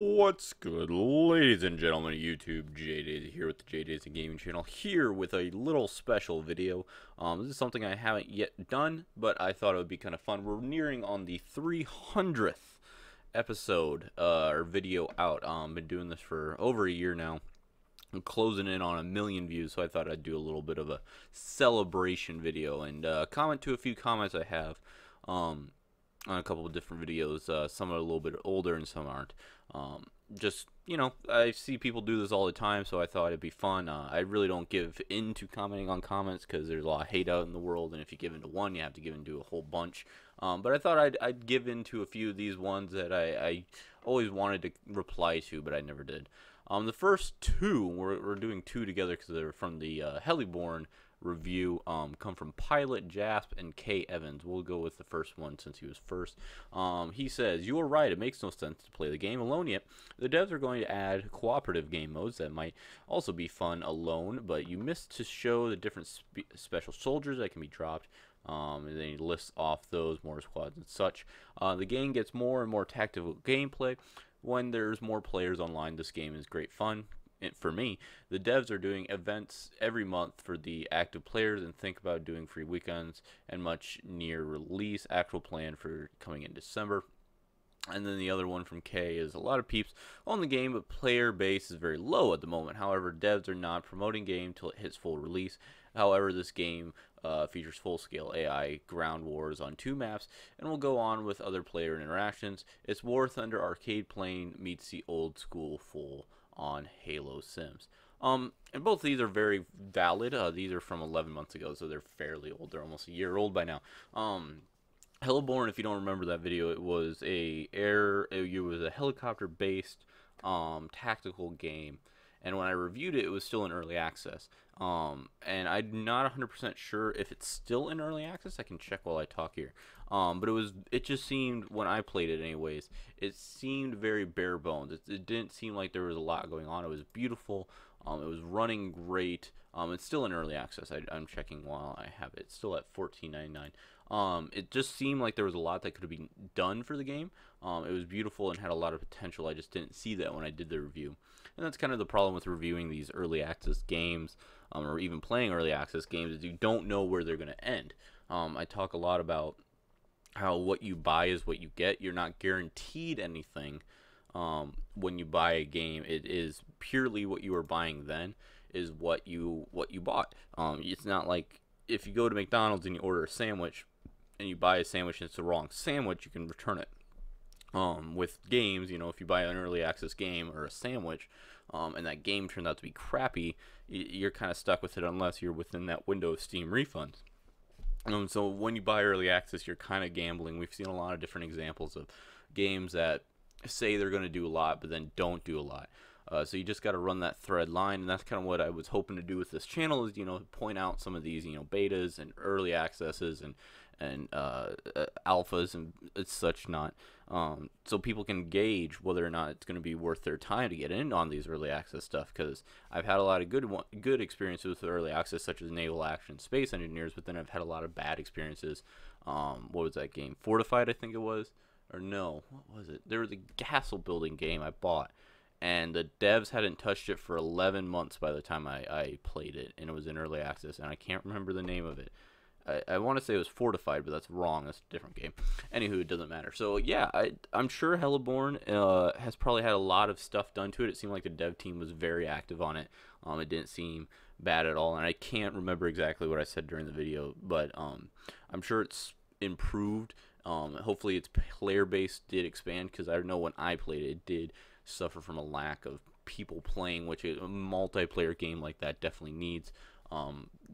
What's good, ladies and gentlemen of YouTube? JDaisy here with the JDaisy Gaming Channel, here with a little special video. This is something I haven't yet done, but I thought it would be kind of fun. We're nearing on the 300th episode, or video out. Been doing this for over a year now. I'm closing in on 1,000,000 views, so I thought I'd do a little bit of a celebration video and comment to a few comments I have on a couple of different videos. Some are a little bit older and some aren't. Just, I see people do this all the time, so I thought it'd be fun. I really don't give into commenting on comments because there's a lot of hate out in the world, and if you give into one, you have to give into a whole bunch. But I thought I'd give into a few of these ones that I always wanted to reply to, but I never did. The first two, we're doing two together because they're from the Heliborne review, come from Pilot Jasp and K Evans. We'll go with the first one since he was first. He says, "You are right, it makes no sense to play the game alone yet. The devs are going to add cooperative game modes that might also be fun alone, but you missed to show the different special soldiers that can be dropped." And then he lists off those, more squads and such. The game gets more and more tactical gameplay when there's more players online. This game is great fun. For me, the devs are doing events every month for the active players and think about doing free weekends and much near release actual plan for coming in December. And then the other one from K is, a lot of peeps on the game, but player base is very low at the moment. However, devs are not promoting game till it hits full release. However, this game features full-scale AI ground wars on 2 maps and will go on with other player interactions. It's War Thunder arcade playing meets the old school full on Halo Sims. And both of these are very valid. These are from 11 months ago, so they're fairly old. They're almost a year old by now. Heliborne, if you don't remember that video, it was a helicopter-based tactical game, and when I reviewed it, it was still in early access. And I'm not 100% sure if it's still in early access. I can check while I talk here. But it just seemed, when I played it anyways, it seemed very bare bones. It didn't seem like there was a lot going on. It was beautiful. It was running great. It's still in early access. I'm checking while I have it. It's still at $14.99. It just seemed like there was a lot that could have been done for the game. It was beautiful and had a lot of potential. I just didn't see that when I did the review. And that's kind of the problem with reviewing these early access games, or even playing early access games, is you don't know where they're going to end. I talk a lot about how what you buy is what you get. You're not guaranteed anything when you buy a game. It is purely what you are buying then is what you bought. It's not like if you go to McDonald's and you order a sandwich and you buy a sandwich and it's the wrong sandwich, you can return it. With games, if you buy an early access game or a sandwich, and that game turns out to be crappy, you're kind of stuck with it unless you're within that window of Steam refunds. So when you buy early access, you're kind of gambling. We've seen a lot of different examples of games that say they're going to do a lot, but then don't do a lot. So you just got to run that thread line, and that's kind of what I was hoping to do with this channel, is point out some of these betas and early accesses and alphas and such not, so people can gauge whether or not it's going to be worth their time to get in on these early access stuff. Because I've had a lot of good experiences with early access, such as Naval Action Space Engineers, but then I've had a lot of bad experiences. What was that game? Fortified, I think it was, or no, what was it? There was a castle building game I bought, and the devs hadn't touched it for 11 months by the time I played it, and it was in early access, and I can't remember the name of it. I want to say it was Fortified, but that's wrong. That's a different game. Anywho, it doesn't matter. So, yeah, I'm sure Heliborne has probably had a lot of stuff done to it. It seemed like the dev team was very active on it. It didn't seem bad at all, and I can't remember exactly what I said during the video, but I'm sure it's improved. Hopefully its player base did expand, because I know when I played it, it did suffer from a lack of people playing, which a multiplayer game like that definitely needs.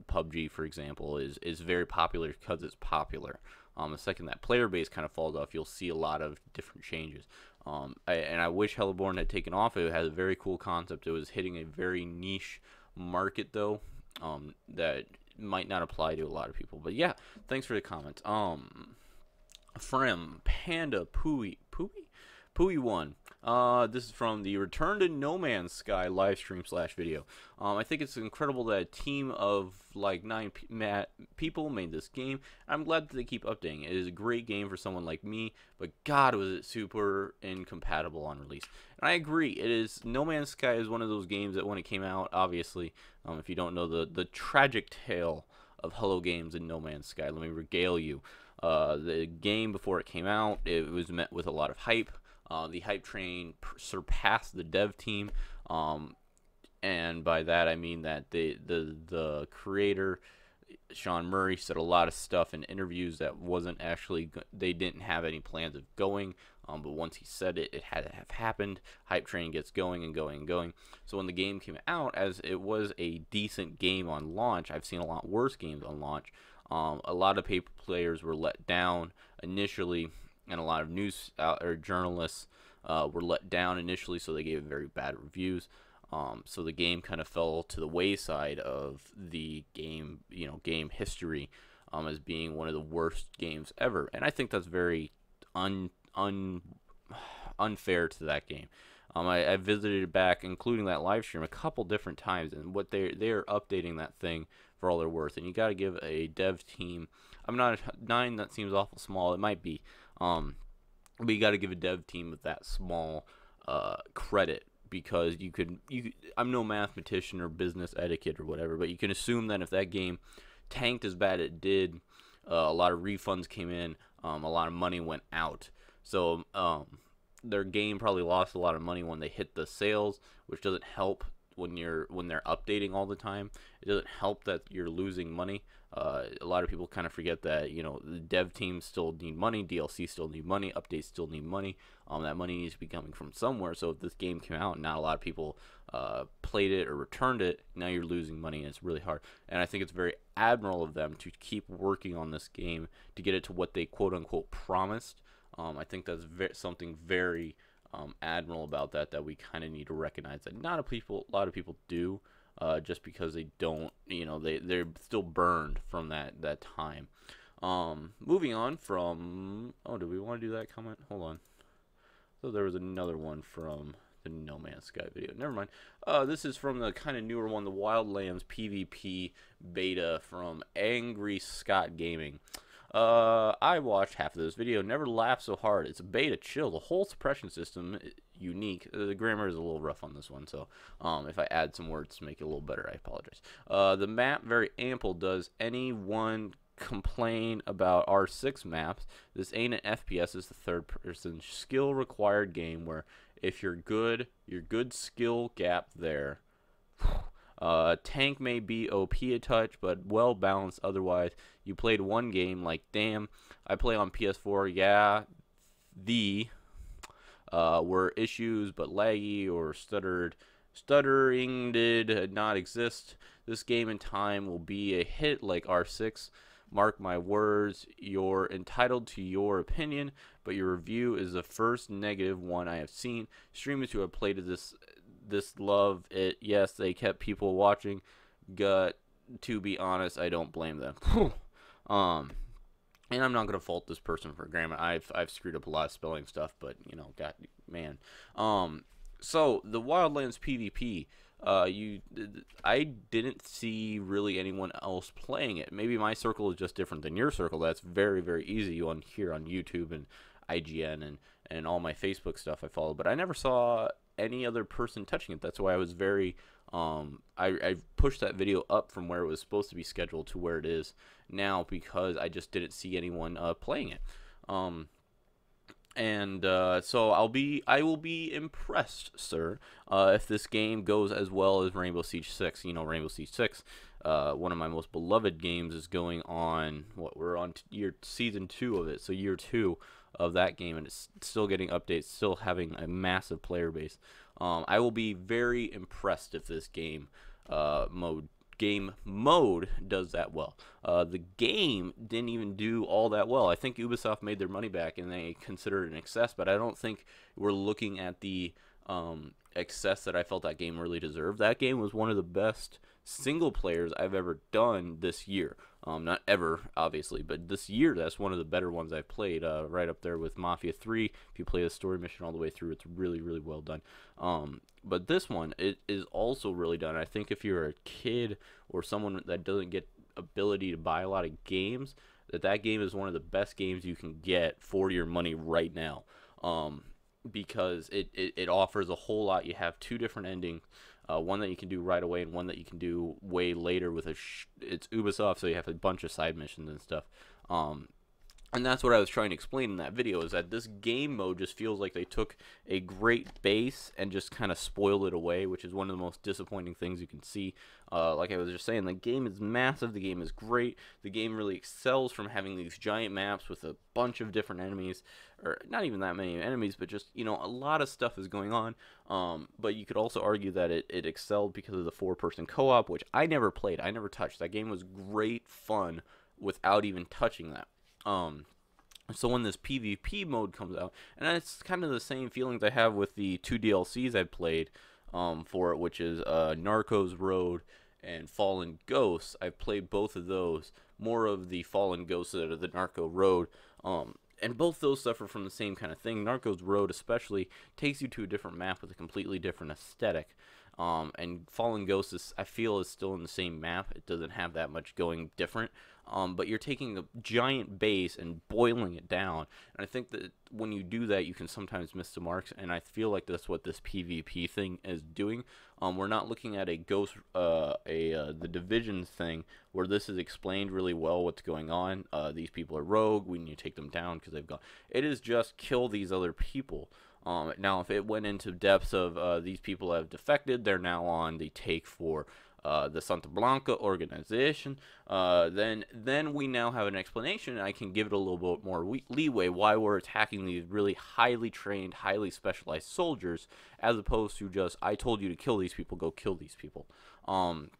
PUBG, for example, is very popular because it's popular. The second that player base kind of falls off, you'll see a lot of different changes. I wish Heliborne had taken off. It has a very cool concept. It was hitting a very niche market, though, that might not apply to a lot of people. But yeah, thanks for the comments. Frem Panda Pooey 1. This is from the Return to No Man's Sky live stream slash video. I think it's incredible that a team of like 9 people made this game. I'm glad that they keep updating it. It is a great game for someone like me, but God, was it super incompatible on release. And I agree. It is No Man's Sky is one of those games that when it came out, obviously, if you don't know the tragic tale of Hello Games and No Man's Sky, let me regale you. The game before it came out, it was met with a lot of hype. The hype train surpassed the dev team, and by that I mean that the creator, Sean Murray, said a lot of stuff in interviews that wasn't actually, they didn't have any plans of going, but once he said it, it had to have happened. Hype train gets going and going and going. So when the game came out, as it was a decent game on launch, I've seen a lot worse games on launch. A lot of paper players were let down initially, and a lot of news or journalists were let down initially, so they gave very bad reviews. So the game kind of fell to the wayside of the game, game history, as being one of the worst games ever. And I think that's very unfair to that game. I visited it back, including that live stream, a couple different times, and what they're updating that thing for all they're worth. And you got to give a dev team. I'm not 9. That seems awful small. It might be. But you got to give a dev team with that small credit, because you could. I'm no mathematician or business etiquette or whatever, but you can assume that if that game tanked as bad as it did, a lot of refunds came in, a lot of money went out. So their game probably lost a lot of money when they hit the sales, which doesn't help when they're updating all the time. It doesn't help that you're losing money. A lot of people kind of forget that, the dev teams still need money, DLC still need money, updates still need money. That money needs to be coming from somewhere. So if this game came out and not a lot of people played it or returned it, now you're losing money, and it's really hard. And I think it's very admirable of them to keep working on this game to get it to what they quote unquote promised. I think that's something very admirable about that we kind of need to recognize that a lot of people do. Just because they don't, they're still burned from that time. Moving on from, do we want to do that comment? Hold on. So there was another one from the No Man's Sky video. Never mind. This is from the kind of newer one, the Wildlands PvP beta from Angry Scott Gaming. I watched half of this video, never laughed so hard. It's a beta, chill. The whole suppression system, unique. The grammar is a little rough on this one, so if I add some words to make it a little better, I apologize. The map, very ample. Does anyone complain about R6 maps? This ain't an FPS, it's the third-person skill required game where if you're good, your good skill gap there. Tank may be OP a touch, but well balanced otherwise. You played one game, like, damn, I play on PS4, yeah, were issues, but laggy or stuttering did not exist. This game in time will be a hit like R6. Mark my words, you're entitled to your opinion, but your review is the first negative one I have seen. Streamers who have played this love it. Yes, they kept people watching. To be honest, I don't blame them. And I'm not gonna fault this person for grammar. I've screwed up a lot of spelling stuff, but God, man. So the Wildlands PvP, I didn't see really anyone else playing it. Maybe my circle is just different than your circle. That's very, very easy on here on YouTube and IGN and all my Facebook stuff I follow. But I never saw any other person touching it. That's why I was very I pushed that video up from where it was supposed to be scheduled to where it is now, because I just didn't see anyone playing it. So I will be impressed, sir, if this game goes as well as Rainbow Siege 6. Rainbow Siege 6, one of my most beloved games, is going on, we're on season 2 of it, so year 2 of that game, and it's still getting updates, still having a massive player base. I will be very impressed if this game mode does that well. The game didn't even do all that well. I think Ubisoft made their money back and they considered it an excess, but I don't think we're looking at the excess that I felt that game really deserved. That game was one of the best single players I've ever done this year. Not ever, obviously, but this year, that's one of the better ones I've played, right up there with Mafia 3. If you play the story mission all the way through, it's really, really well done. But this one, it is also really done. I think if you're a kid or someone that doesn't get ability to buy a lot of games, that game is one of the best games you can get for your money right now. Because it offers a whole lot. You have two different endings. One that you can do right away and one that you can do way later with it's Ubisoft, so you have a bunch of side missions and stuff. And that's what I was trying to explain in that video, is that this game mode just feels like they took a great base and just kind of spoiled it away, which is one of the most disappointing things you can see. Like I was just saying, the game is massive, the game is great, the game really excels from having these giant maps with a bunch of different enemies, or not even that many enemies, but just, you know, a lot of stuff is going on. But you could also argue that it excelled because of the 4-person co-op, which I never played, I never touched. That game was great fun without even touching that. So when this PvP mode comes out, and it's kind of the same feelings I have with the 2 DLCs I played for it, which is Narcos Road and Fallen Ghosts. I've played both of those, more of the Fallen Ghosts than of the Narco Road, and both those suffer from the same kind of thing. Narcos Road especially takes you to a different map with a completely different aesthetic. And Fallen Ghosts, I feel, is still in the same map. It doesn't have that much going different. But you're taking a giant base and boiling it down. And I think that when you do that, you can sometimes miss the marks. And I feel like that's what this PvP thing is doing. We're not looking at the Division thing, where this is explained really well what's going on. These people are rogue. We need to take them down because they've gone. It is just kill these other people. Now, if it went into depths of these people have defected, they're now on the take for the Santa Blanca organization, then we now have an explanation, and I can give it a little bit more leeway why we're attacking these really highly trained, highly specialized soldiers, as opposed to just, I told you to kill these people, go kill these people. And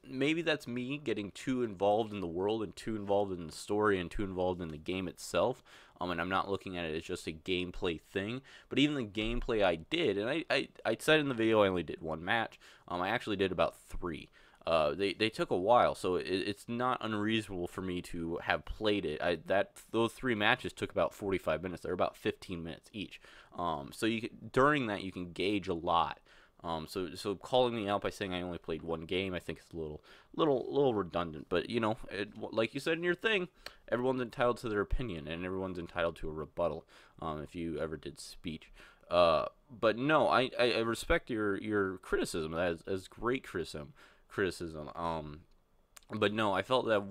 maybe that's me getting too involved in the world and too involved in the story and too involved in the game itself. And I'm not looking at it as just a gameplay thing. But even the gameplay I did, and I said in the video I only did 1 match. I actually did about 3. They took a while, so it's not unreasonable for me to have played it. Those 3 matches took about 45 minutes. They're about 15 minutes each. So during that you can gauge a lot. So calling me out by saying I only played 1 game, I think is a little redundant. But you know, like you said in your thing, everyone's entitled to their opinion, and everyone's entitled to a rebuttal. If you ever did speech, but no, I respect your criticism as great criticism. But no, I felt that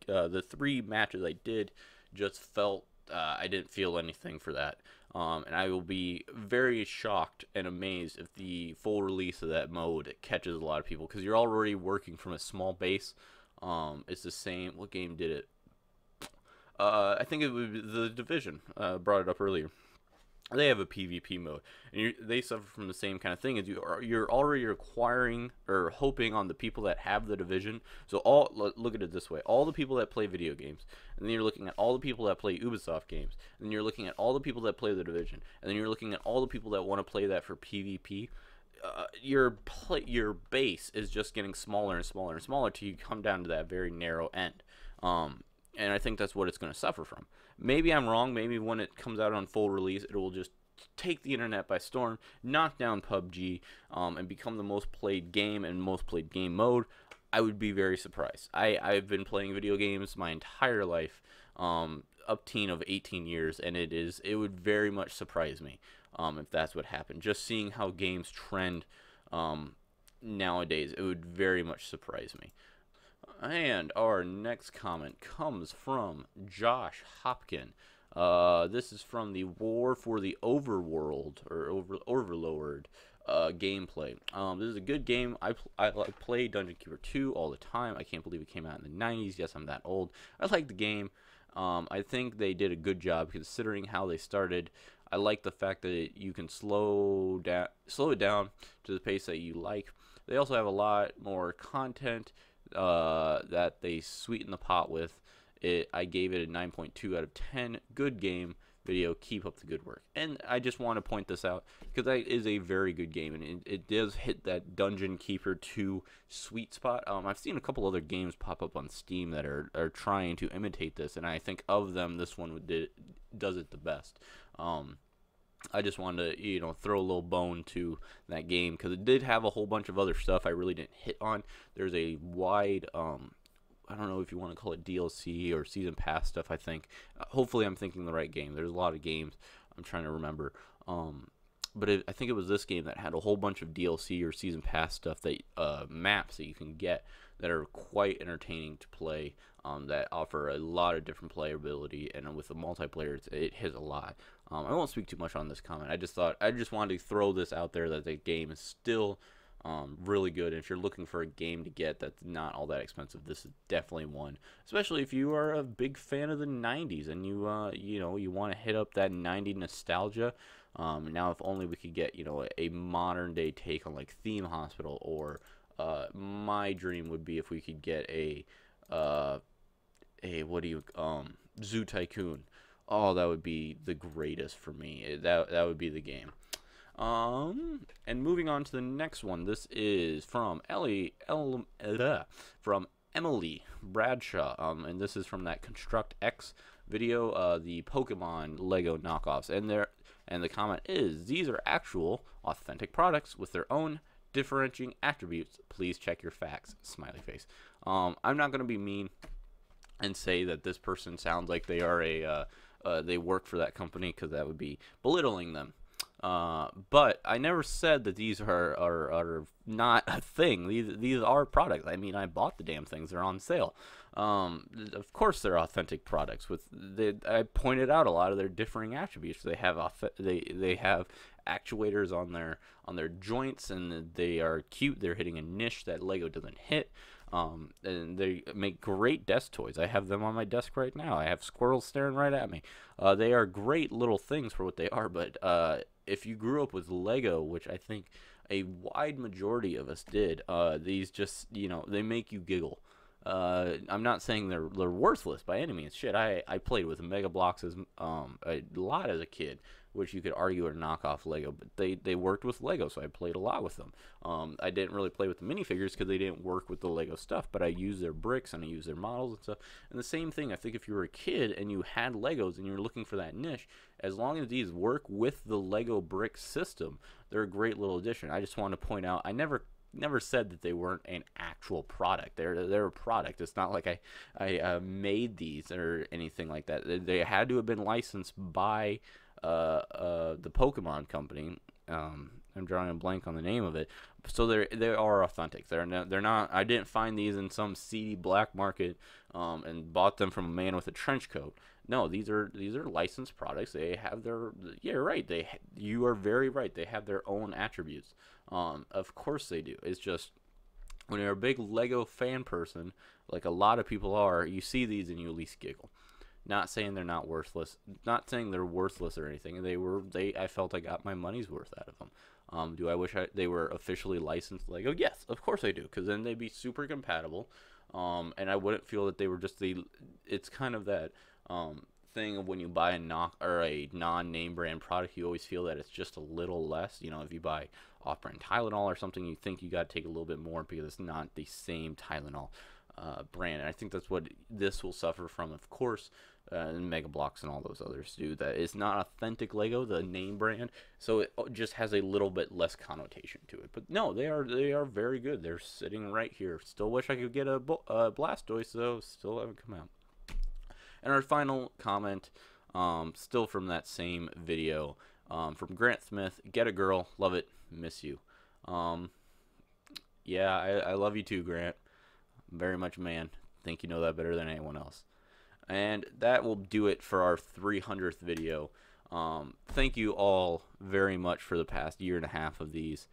the 3 matches I did just felt I didn't feel anything for that. And I will be very shocked and amazed if the full release of that mode catches a lot of people, because you're already working from a small base. It's the same. What game did it? I think it would be the Division. Brought it up earlier. They have a PvP mode, and they suffer from the same kind of thing. As you're already requiring or hoping on the people that have the Division. So look at it this way: all the people that play video games, and then you're looking at all the people that play Ubisoft games, and then you're looking at all the people that play the Division, and then you're looking at all the people that want to play that for PvP. Your base is just getting smaller and smaller and smaller till you come down to that very narrow end. And I think that's what it's going to suffer from. Maybe I'm wrong. Maybe when it comes out on full release, it will just take the internet by storm, knock down PUBG, and become the most played game and most played game mode. I would be very surprised. I've been playing video games my entire life, up teen of 18 years, and it would very much surprise me if that's what happened. Just seeing how games trend nowadays, it would very much surprise me. And our next comment comes from Josh Hopkin. This is from the War for the Overworld, or Overlord gameplay. This is a good game. I play Dungeon Keeper 2 all the time. I can't believe it came out in the 90s. Yes, I'm that old. I like the game. I think they did a good job considering how they started. I like the fact that you can slow it down to the pace that you like. They also have a lot more content that they sweeten the pot with. I gave it a 9.2 out of 10. Good game. video. Keep up the good work. And I just want to point this out because that is a very good game, and it does hit that Dungeon Keeper 2 sweet spot. I've seen a couple other games pop up on Steam that are trying to imitate this, and I think of them, this one does it the best. I just wanted to, throw a little bone to that game because it did have a whole bunch of other stuff I really didn't hit on. There's a wide, I don't know if you want to call it DLC or season pass stuff, I think. Hopefully I'm thinking the right game. There's a lot of games I'm trying to remember. But I think it was this game that had a whole bunch of DLC or season pass stuff, that maps that you can get that are quite entertaining to play, that offer a lot of different playability, and with the multiplayer, it hits a lot. I won't speak too much on this comment. I just wanted to throw this out there that the game is still really good. And if you're looking for a game to get that's not all that expensive, this is definitely one. Especially if you are a big fan of the 90s and you want to hit up that 90s nostalgia. Now, if only we could get a modern day take on like Theme Hospital, or my dream would be if we could get a Zoo Tycoon. Oh, that would be the greatest for me. That would be the game. And moving on to the next one. This is from Emily Bradshaw. And this is from that Construct X video, the Pokemon Lego knockoffs. And the comment is, these are actual authentic products with their own differentiating attributes. Please check your facts. Smiley face. I'm not going to be mean and say that this person sounds like they are they work for that company, because that would be belittling them. But I never said that these are not a thing. These are products. I mean, I bought the damn things. They're on sale. Of course, they're authentic products. I pointed out a lot of their differing attributes. They have they have actuators on their joints, and they are cute. They're hitting a niche that Lego doesn't hit. And they make great desk toys. I have them on my desk right now. I have squirrels staring right at me. They are great little things for what they are, but if you grew up with Lego, which I think a wide majority of us did, these just, they make you giggle. I'm not saying they're worthless by any means. Shit, I played with Mega Bloks a lot as a kid, which you could argue are knockoff Lego, but they worked with Lego, so I played a lot with them. I didn't really play with the minifigures because they didn't work with the Lego stuff, but I used their bricks and I used their models and stuff. And the same thing, I think if you were a kid and you had Legos and you were looking for that niche, as long as these work with the Lego brick system, they're a great little addition. I just want to point out, I never said that they weren't an actual product. They're a product. It's not like I made these or anything like that. They had to have been licensed by the Pokemon company. I'm drawing a blank on the name of it. So they are authentic. They're not. I didn't find these in some seedy black market and bought them from a man with a trench coat. No, these are licensed products. They have their, yeah, right. You are very right. They have their own attributes. Of course they do. It's just, when you're a big Lego fan person, like a lot of people are, you see these and you at least giggle. Not saying they're not worthless. Not saying they're worthless or anything. I felt I got my money's worth out of them. Do I wish they were officially licensed Lego? Yes, of course I do, because then they'd be super compatible. And I wouldn't feel that they were just it's kind of that thing of when you buy a non-name brand product, you always feel that it's just a little less. If you buy off-brand Tylenol or something, you think you got to take a little bit more because it's not the same Tylenol brand. And I think that's what this will suffer from, of course. Mega Bloks and all those others do that. It's not authentic Lego, the name brand, so it just has a little bit less connotation to it. But no, they are very good. They're sitting right here. Still wish I could get a Blastoise, though. Still haven't come out. And our final comment, still from that same video, from Grant Smith. Get a girl, love it, miss you. Yeah, I love you too, Grant. I'm very much a man. Think you know that better than anyone else. And that will do it for our 300th video. Thank you all very much for the past year and a half of these.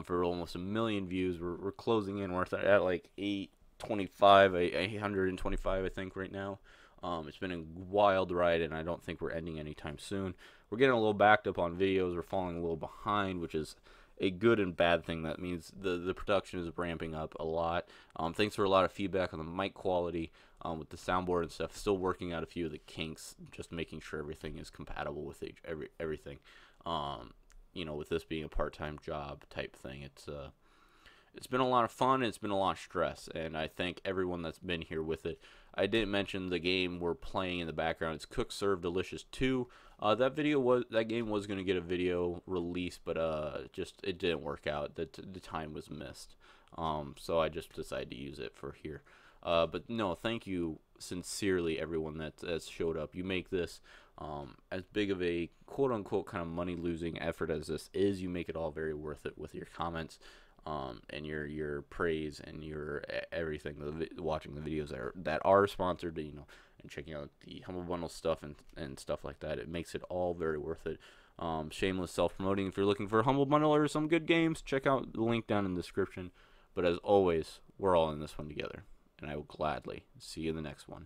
For almost 1 million views. We're closing in. We're at like 825, I think, right now. It's been a wild ride, and I don't think we're ending anytime soon. We're getting a little backed up on videos. We're falling a little behind, which is a good and bad thing. That means the production is ramping up a lot. Thanks for a lot of feedback on the mic quality. with the soundboard and stuff. Still working out a few of the kinks, just making sure everything is compatible with everything. With this being a part-time job type thing, it's been a lot of fun, and it's been a lot of stress, and I thank everyone that's been here with it. I didn't mention the game we're playing in the background. It's Cook Serve Delicious 2. That game was going to get a video release, but it didn't work out. The time was missed. So I just decided to use it for here. But no, thank you sincerely, everyone that's showed up. You make this as big of a quote-unquote kind of money-losing effort as this is. You make it all very worth it with your comments. And your praise and your everything, watching the videos that are sponsored, and checking out the Humble Bundle stuff and stuff like that. It makes it all very worth it. Shameless self-promoting. If you're looking for a Humble Bundle or some good games, check out the link down in the description. But as always, we're all in this one together, and I will gladly see you in the next one.